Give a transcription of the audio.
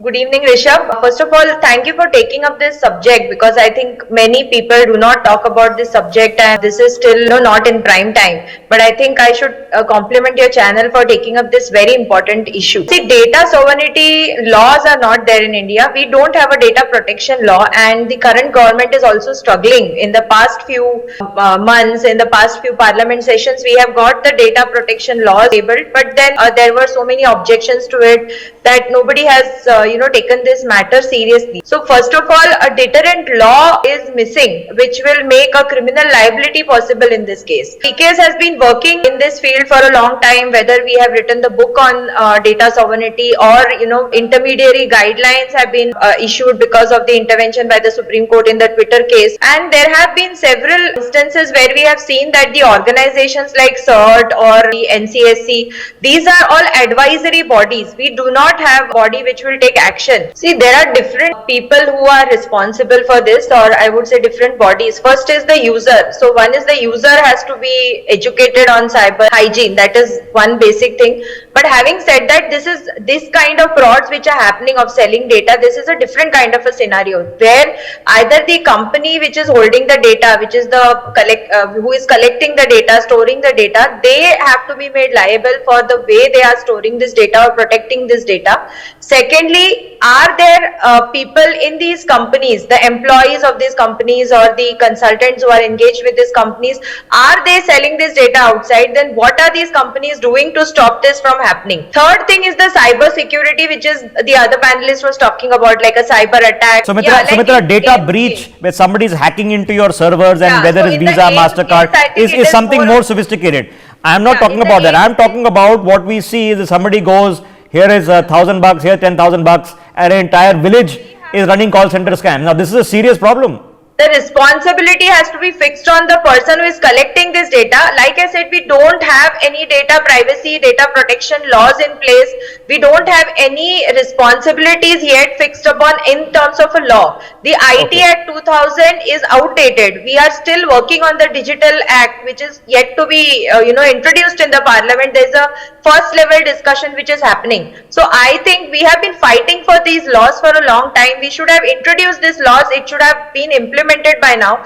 Good evening, Rishabh. First of all, thank you for taking up this subject because I think many people do not talk about this subject and this is still not in prime time. But I think I should compliment your channel for taking up this very important issue. See, data sovereignty laws are not there in India. We don't have a data protection law, and the current government is also struggling. In the past few months, in the past few parliament sessions, we have got the data protection laws tabled, but then there were so many objections to it that nobody has taken this matter seriously. So first of all, a deterrent law is missing which will make a criminal liability possible in this case. PKS has been working in this field for a long time, whether we have written the book on data sovereignty or intermediary guidelines have been issued because of the intervention by the Supreme Court in the Twitter case, and there have been several instances where we have seen that the organizations like CERT or the NCSC, these are all advisory bodies. We do not have a body which will take action. See, there are different people who are responsible for this, or I would say different bodies. First is the user. So one is the user has to be educated on cyber hygiene. That is one basic thing. But having said that, this kind of frauds which are happening of selling data, this is a different kind of a scenario where either the company which is holding the data, which is the who is collecting the data, storing the data, they have to be made liable for the way they are storing this data or protecting this data. Secondly, are there people in these companies, the employees of these companies or the consultants who are engaged with these companies, are they selling this data outside? Then what are these companies doing to stop this from happening? Third thing is the cyber security, which is the other panelist was talking about, like a cyber attack. Sumitra, data breach where somebody is hacking into your servers and whether so it's Visa, MasterCard is something more sophisticated. I am not talking about that. I am talking about what we see is somebody goes, here is $1,000, here 10,000 bucks, and an entire village is running call center scam. Now this is a serious problem. The responsibility has to be fixed on the person who is collecting this data. Like I said, we don't have any data privacy, data protection laws in place. We don't have any responsibilities yet fixed upon in terms of a law. The IT Act 2000 is outdated. We are still working on the Digital Act, which is yet to be introduced in the parliament. There is a first level discussion which is happening. So I think we have been fighting for these laws for a long time. We should have introduced these laws. It should have been implemented by now.